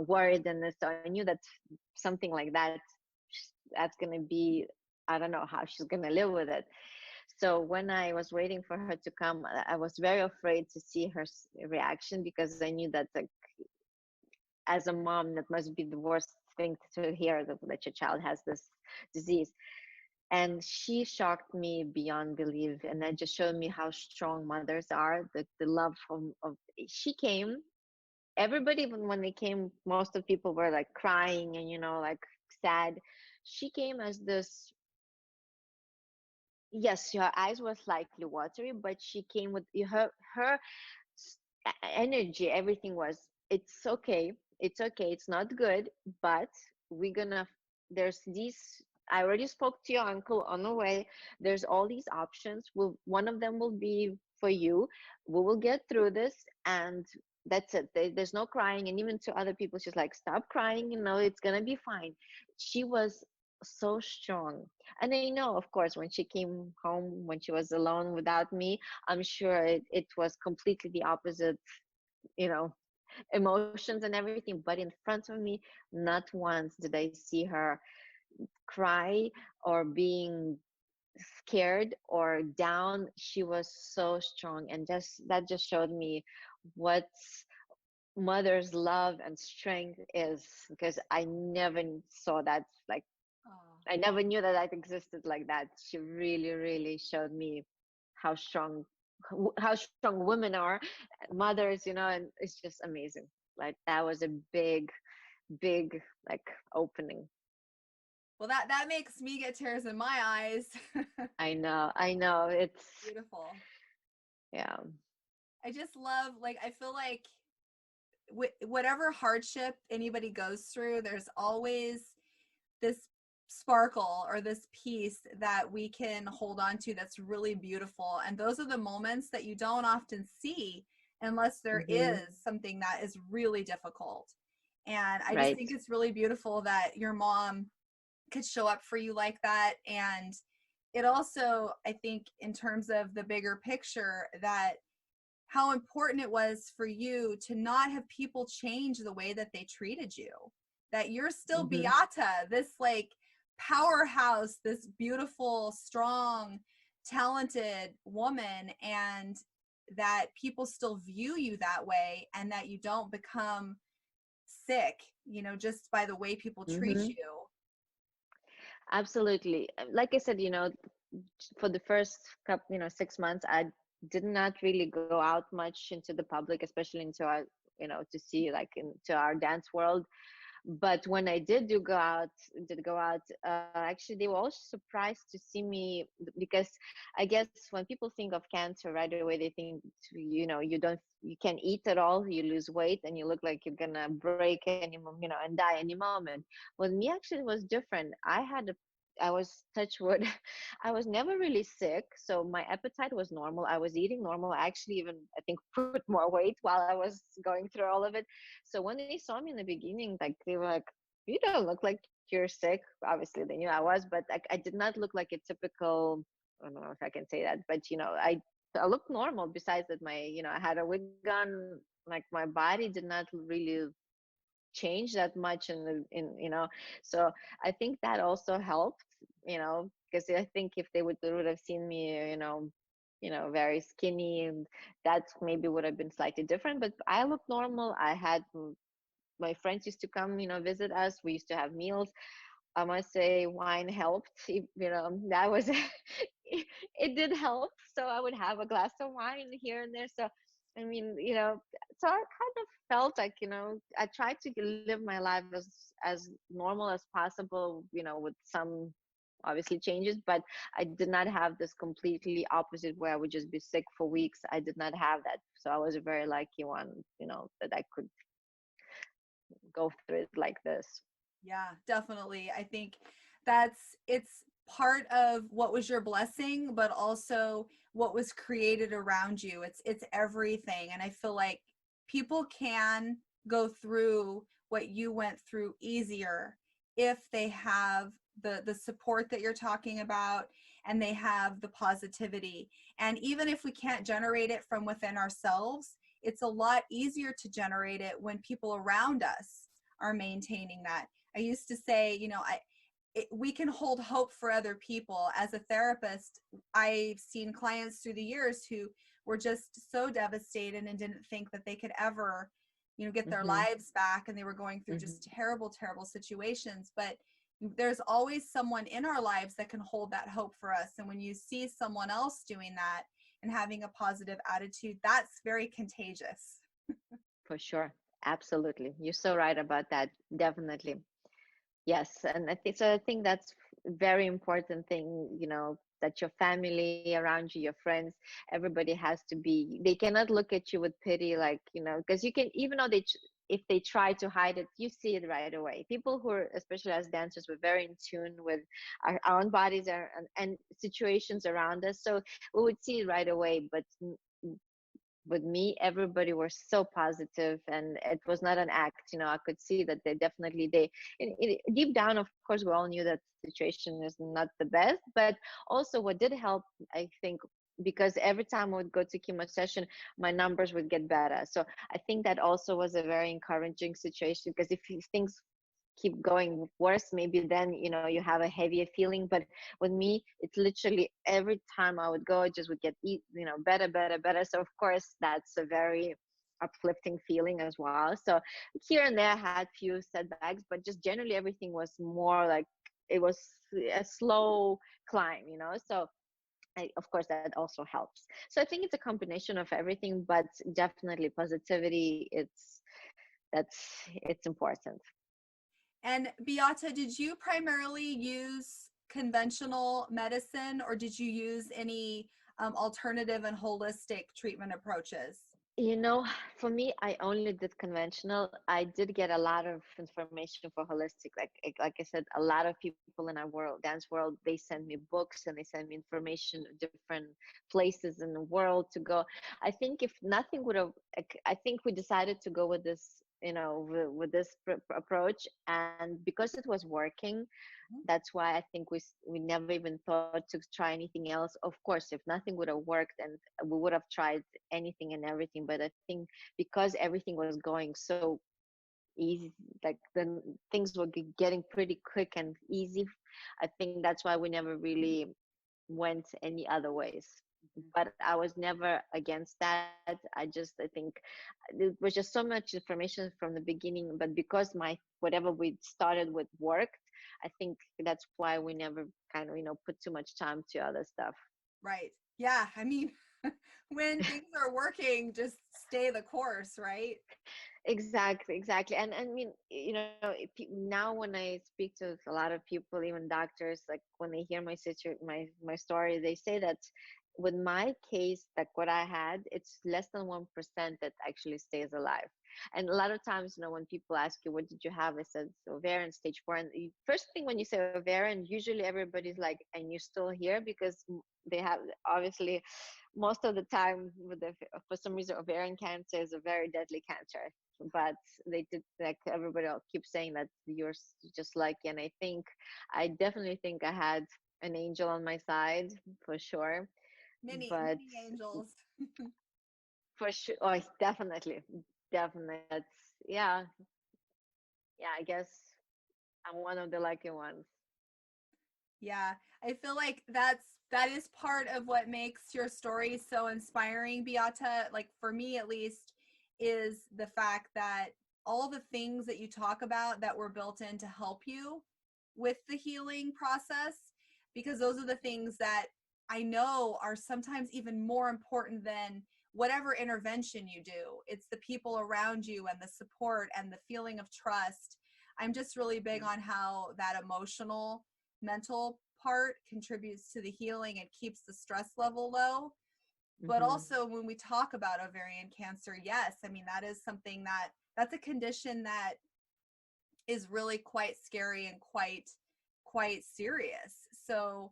worried. And so I knew that something like that, that's going to be, I don't know how she's going to live with it. So when I was waiting for her to come, I was very afraid to see her reaction, because I knew that, like, as a mom, that must be the worst thing to hear, that your child has this disease. And she shocked me beyond belief, and that just showed me how strong mothers are, the love of she came, everybody, when they came, most of the people were like crying and like sad. She came as this, yes, her eyes were slightly watery, but she came with her energy. Everything was, it's okay, it's okay, it's not good, but we're gonna, there's these, I already spoke to your uncle on the way, there's all these options, one of them will be for you, we will get through this, and that's it. There's no crying. And even to other people, she's like, stop crying, it's gonna be fine. She was so strong. And I know, of course, when she came home, when she was alone without me, I'm sure it was completely the opposite, you know, emotions and everything. But in front of me, not once did I see her cry or being scared or down. She was so strong. And just that just showed me what's mother's love and strength is, because I never saw that, like, Oh, I never knew that that existed like that. She really, really showed me how strong, how strong women are, mothers, and it's just amazing. Like, that was a big, big, like, opening. well, that makes me get tears in my eyes. I know. It's, Beautiful. yeah. I just love, like, I feel like whatever hardship anybody goes through, there's always this sparkle or this piece that we can hold on to that's really beautiful. And those are the moments that you don't often see unless there Hmm. is something that is really difficult. And I just Right. think it's really beautiful that your mom could show up for you like that. And it also, I think, in terms of the bigger picture, that how important it was for you to not have people change the way that they treated you, that you're still Hmm. Beata, this like powerhouse, this beautiful, strong, talented woman, and that people still view you that way, and that you don't become sick, just by the way people treat Hmm. you. Absolutely. Like I said, for the first couple, 6 months, I did not really go out much into the public, especially into our, to see, like, into our dance world. But when I did go out, actually they were all surprised to see me, because I guess when people think of cancer right away, they think, you can't eat at all, you lose weight, and you look like you're gonna break and die any moment. With me, actually, it was different. I was, touch wood, I was never really sick, so my appetite was normal. I was eating normal. I actually even, I think, put more weight while I was going through all of it. So when they saw me in the beginning, like, they were like, "You don't look like you're sick." Obviously, they knew I was, but I did not look like a typical. I don't know if I can say that, but I looked normal. Besides that, I had a wig on. Like, my body did not really change that much so I think that also helped, because I think if they would have seen me, very skinny, and that maybe would have been slightly different. But I looked normal. I had my friends used to come, visit us. We used to have meals. I must say, wine helped. That was it did help. So I would have a glass of wine here and there. So I mean, so I kind of felt like, I tried to live my life as normal as possible, with some obviously changes, but I did not have this completely opposite where I would just be sick for weeks. I did not have that. So I was a very lucky one, that I could go through it like this. Yeah, definitely. I think it's part of what was your blessing, but also what was created around you. It's everything. And I feel like people can go through what you went through easier if they have the support that you're talking about, and they have the positivity. And even if we can't generate it from within ourselves, it's a lot easier to generate it when people around us are maintaining that. I used to say, we can hold hope for other people. As a therapist, I've seen clients through the years who were just so devastated and didn't think that they could ever, get their Hmm. lives back. And they were going through Hmm. just terrible, terrible situations. But there's always someone in our lives that can hold that hope for us. And when you see someone else doing that and having a positive attitude, that's very contagious. For sure. Absolutely. You're so right about that. Definitely. Yes. And I think so. I think that's very important thing, that your family around you, your friends, everybody has to be, they cannot look at you with pity, like, because you can, even though if they try to hide it, you see it right away. People who are, especially as dancers, we're very in tune with our own bodies and situations around us. So we would see it right away. But with me, everybody was so positive, and it was not an act. I could see that they definitely, deep down, of course, we all knew that the situation is not the best. But also what did help, I think, because every time I would go to chemo session, my numbers would get better. So I think that also was a very encouraging situation, because if things keep going worse, maybe then you have a heavier feeling. But with me, it's literally every time I would go, it just would get better, better, better. So of course, that's a very uplifting feeling as well. So here and there I had few setbacks, but just generally everything was more like it was a slow climb, so of course that also helps. So I think it's a combination of everything, but definitely positivity, it's important. And Beata, did you primarily use conventional medicine, or did you use any alternative and holistic treatment approaches? You know, for me, I only did conventional. I did get a lot of information for holistic. Like I said, a lot of people in our world, dance world, they send me books and they send me information of different places in the world to go. I think if nothing would have, I think we decided to go with this, with this approach, and because it was working, that's why I think we never even thought to try anything else. Of course, if nothing would have worked, and we would have tried anything and everything. But I think because everything was going so easy, like the things were getting pretty quick and easy, I think that's why we never really went any other ways. But I was never against that. I think there was just so much information from the beginning, but because my whatever we started with worked, I think that's why we never kind of put too much time to other stuff. Right. Yeah. I mean, when things are working, just stay the course, right? Exactly. And I mean, now when I speak to a lot of people, even doctors, like when they hear my story, they say that with my case, like what I had, it's less than 1% that actually stays alive. And a lot of times, when people ask you, what did you have? I said, ovarian stage 4. And the first thing when you say ovarian, usually everybody's like, and you're still here, because they have obviously most of the time for some reason ovarian cancer is a very deadly cancer, but they did, like everybody else keeps saying that you're just lucky. And I definitely think I had an angel on my side for sure. Many, But many angels. for sure, oh, definitely that's, yeah, I guess I'm one of the lucky ones. Yeah, I feel like that is part of what makes your story so inspiring, Beata. Like for me at least, is the fact that all the things that you talk about that were built in to help you with the healing process, because those are the things that I know are sometimes even more important than whatever intervention you do. It's the people around you and the support and the feeling of trust. I'm just really big on how that emotional mental part contributes to the healing and keeps the stress level low. But Mm-hmm. also when we talk about ovarian cancer, yes, I mean that is something that's a condition that is really quite scary and quite serious. So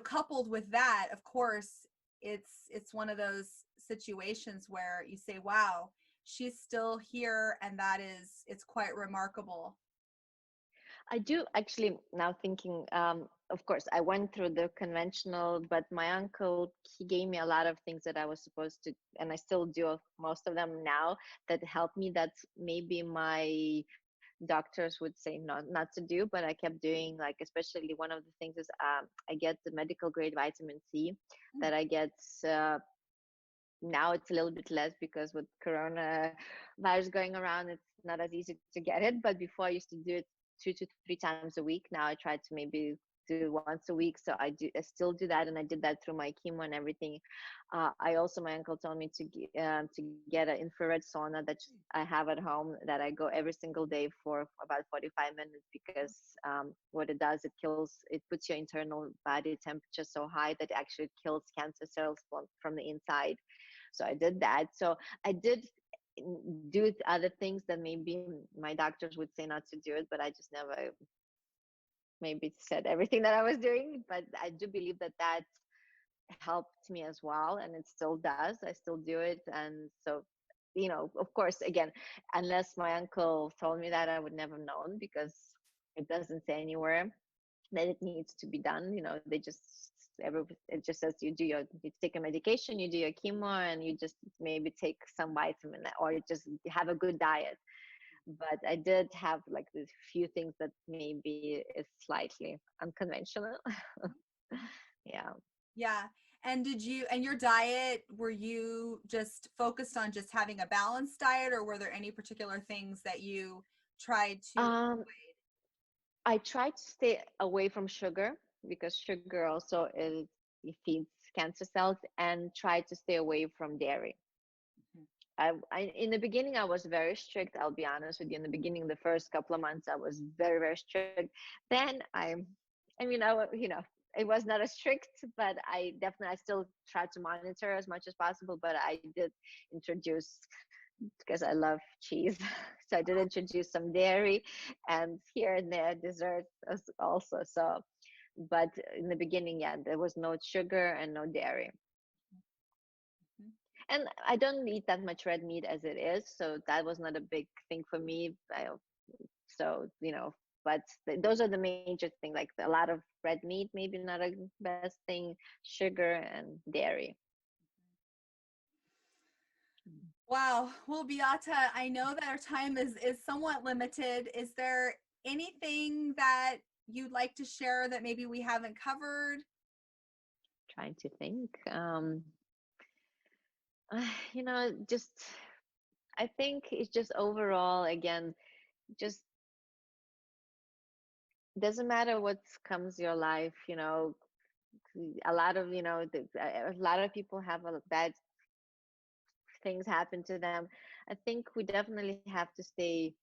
coupled with that, of course, it's one of those situations where you say, wow, she's still here, and it's quite remarkable. I do actually now thinking, of course, I went through the conventional, but my uncle, he gave me a lot of things that I was supposed to, and I still do most of them now, that helped me, that maybe my doctors would say not to do, but I kept doing. Like especially one of the things is I get the medical grade vitamin C that I get. Now it's a little bit less because with corona virus going around, it's not as easy to get it. But before I used to do it 2 to 3 times a week. Now I try to maybe do once a week. So I still do that, and I did that through my chemo and everything. I also, my uncle told me to get an infrared sauna that I have at home, that I go every single day for about 45 minutes, because what it does, it puts your internal body temperature so high that it actually kills cancer cells from the inside. So I did that. So I did do other things that maybe my doctors would say not to do it, but I just never maybe said everything that I was doing. But I do believe that that helped me as well, and it still does. I still do it. And so, of course, again, unless my uncle told me that, I would never known, because it doesn't say anywhere that it needs to be done. It just says you take a medication, you do your chemo, and you just maybe take some vitamin, or you just have a good diet. But I did have like these few things that maybe is slightly unconventional. Yeah. Yeah. And and your diet, were you just focused on just having a balanced diet, or were there any particular things that you tried to Um, avoid? I try to stay away from sugar because sugar also it feeds cancer cells, and try to stay away from dairy. In the beginning, I was very strict. I'll be honest with you. In the beginning, the first couple of months, I was very, very strict. Then I mean, it was not as strict, but I still tried to monitor as much as possible. But I did introduce, because I love cheese, so I did introduce some dairy, and here and there dessert also. So, but in the beginning, yeah, there was no sugar and no dairy. Mhm. And I don't eat that much red meat as it is, so that was not a big thing for me. So but those are the major things, like a lot of red meat, maybe not a best thing, sugar and dairy. Wow. Well, Beata, I know that our time is somewhat limited. Is there anything that you'd like to share that maybe we haven't covered? Trying to think. Just I think it's just overall, again, just doesn't matter what comes your life. A lot of a lot of people have bad things happen to them. I think we definitely have to stay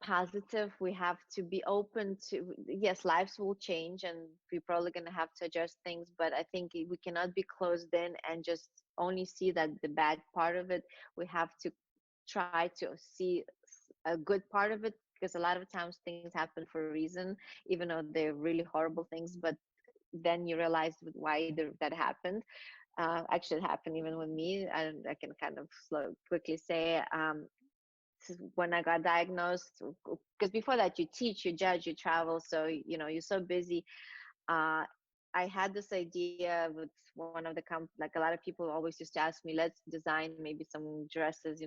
positive. We have to be open to, yes, lives will change and we're probably going to have to adjust things, but I think we cannot be closed in and just only see that the bad part of it. We have to try to see a good part of it, because a lot of times things happen for a reason, even though they're really horrible things, but then you realize why that happened. Actually, it happened even with me, and I can kind of quickly say, when I got diagnosed, because before that you teach, you judge, you travel, so you're so busy. uh, I had this idea with one of the like a lot of people always used to ask me, let's design maybe some dresses,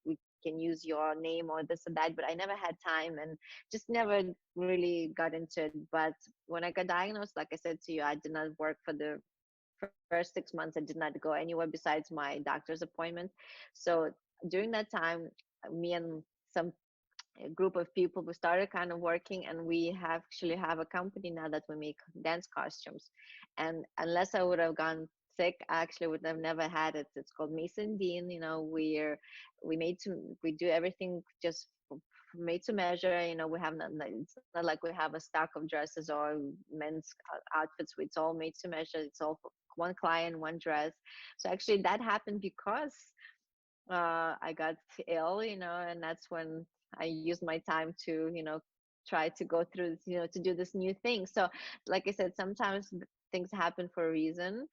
we can use your name or this or that, but I never had time and just never really got into it. But when I got diagnosed, like I said to you, I did not work for the first 6 months. I did not go anywhere besides my doctor's appointment. So during that time, me and some group of people, we started kind of working, and we actually have a company now that we make dance costumes. And unless I would have gone sick, I actually would have never had it. It's called Mason Dean. We do everything just made to measure. We have not, it's not like we have a stock of dresses or men's outfits. It's all made to measure. It's all for one client, one dress. So actually that happened because I got ill, and that's when I used my time to, try to go through, to do this new thing. So, like I said, sometimes things happen for a reason,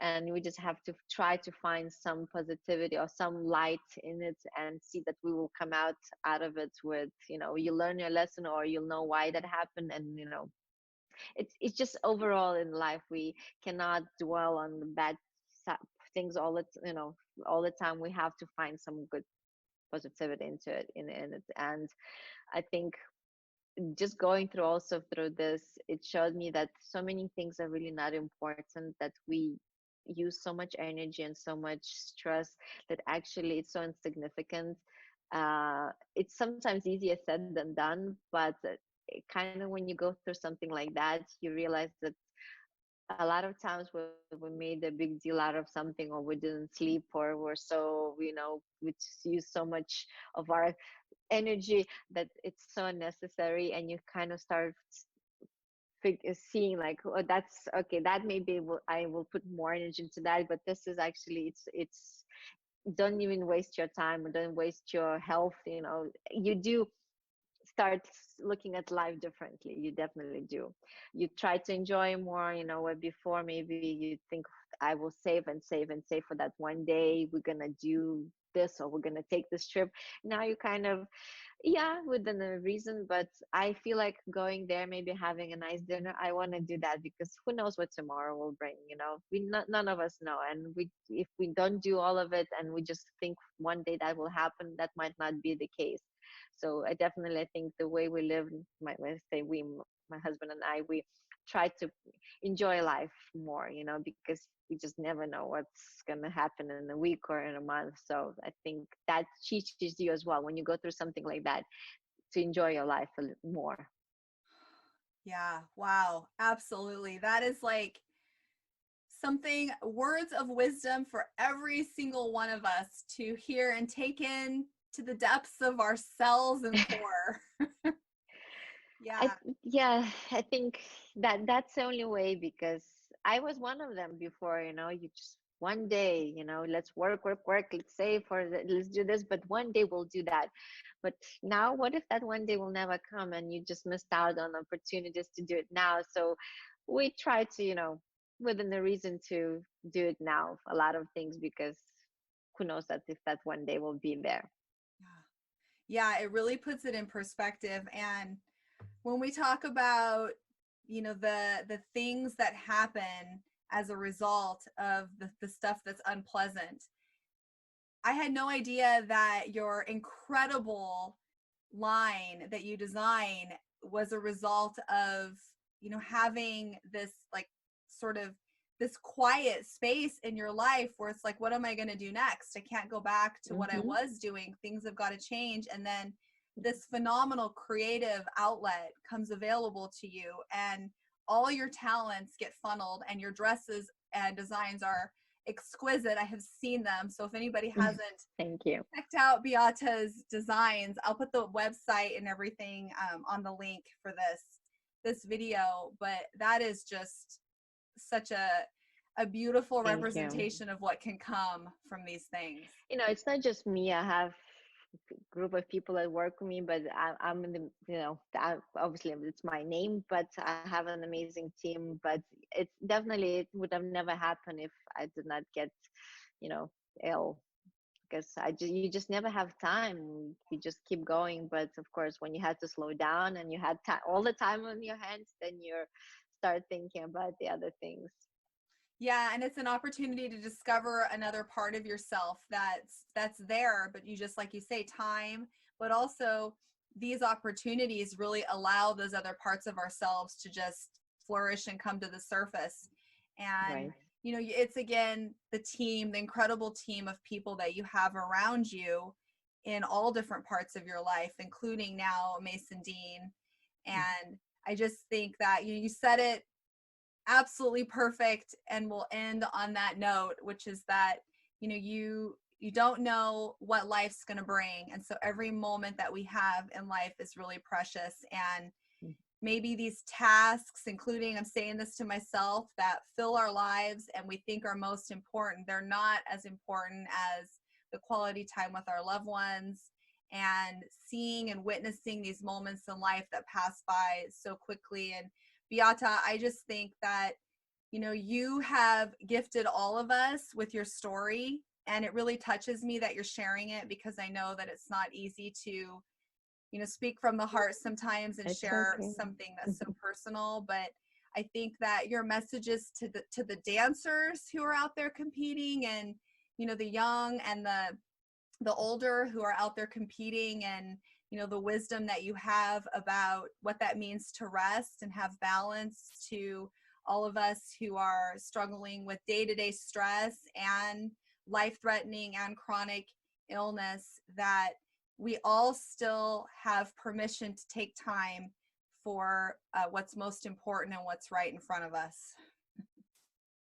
and we just have to try to find some positivity or some light in it, and see that we will come out of it with, you learn your lesson, or you'll know why that happened. And it's just overall in life, we cannot dwell on the bad things all the time. We have to find some good positivity into it, in it. And I think just going through also through this, it showed me that so many things are really not important, that we use so much energy and so much stress, that actually it's so insignificant. It's sometimes easier said than done, but kind of when you go through something like that, you realize that a lot of times when we made a big deal out of something, or we didn't sleep, or we're so, we just use so much of our energy that it's so unnecessary, and you kind of start seeing like, oh, that's okay, that maybe I will put more energy into that, but this is actually, it's don't even waste your time, or don't waste your health. You do start looking at life differently. You definitely do. You try to enjoy more, where before maybe you think, I will save and save and save for that one day we're gonna do this, or we're gonna take this trip. Now you kind of, yeah, within a reason, but I feel like going there, maybe having a nice dinner, I want to do that, because who knows what tomorrow will bring. None of us know, and if we don't do all of it and we just think one day that will happen, that might not be the case. So I definitely think the way we live, might say we, my husband and I, we try to enjoy life more, because we just never know what's going to happen in a week or in a month. So I think that teaches you as well when you go through something like that to enjoy your life a little more. Yeah. Wow. Absolutely. That is like something, words of wisdom for every single one of us to hear and take in to the depths of our cells and core. I Yeah. yeah, I think that's the only way, because I was one of them before, you just one day, let's work, work, work, let's save let's do this, but one day we'll do that. But now what if that one day will never come and you just missed out on opportunities to do it now? So we try to, within the reason to do it now, a lot of things, because who knows that if that one day will be there. Yeah, it really puts it in perspective. And when we talk about, the things that happen as a result of the stuff that's unpleasant, I had no idea that your incredible line that you design was a result of, having this like sort of this quiet space in your life where it's like, what am I going to do next? I can't go back to what I Hmm. was doing. Things have got to change. And then this phenomenal creative outlet comes available to you, and all your talents get funneled, and your dresses and designs are exquisite. I have seen them. So if anybody hasn't Thank you. checked out Beata's designs, I'll put the website and everything on the link for this video. But that is just such a beautiful Thank you. representation of what can come from these things. It's not just me. I have a group of people that work with me, but I'm in the, obviously it's my name, but I have an amazing team. But it's definitely, it would have never happened if I did not get, you know, ill, because you just never have time. You just keep going. But of course, when you had to slow down and you had all the time on your hands, then you start thinking about the other things. Yeah, and it's an opportunity to discover another part of yourself that's there, but you just, like you say, time, but also these opportunities really allow those other parts of ourselves to just flourish and come to the surface. And Right. it's again the team, the incredible team of people that you have around you in all different parts of your life, including now Mason Dean. And I just think that you said it absolutely perfect, and we'll end on that note, which is that you don't know what life's going to bring, and so every moment that we have in life is really precious. And maybe these tasks, including, I'm saying this to myself, that fill our lives and we think are most important, they're not as important as the quality time with our loved ones, and seeing and witnessing these moments in life that pass by so quickly. And Beata, I just think that you have gifted all of us with your story, and it really touches me that you're sharing it, because I know that it's not easy to speak from the heart sometimes and It's share okay. something that's so personal. But I think that your messages to the dancers who are out there competing, and the young and the older who are out there competing, and the wisdom that you have about what that means to rest and have balance, to all of us who are struggling with day-to-day stress and life-threatening and chronic illness, that we all still have permission to take time for what's most important and what's right in front of us.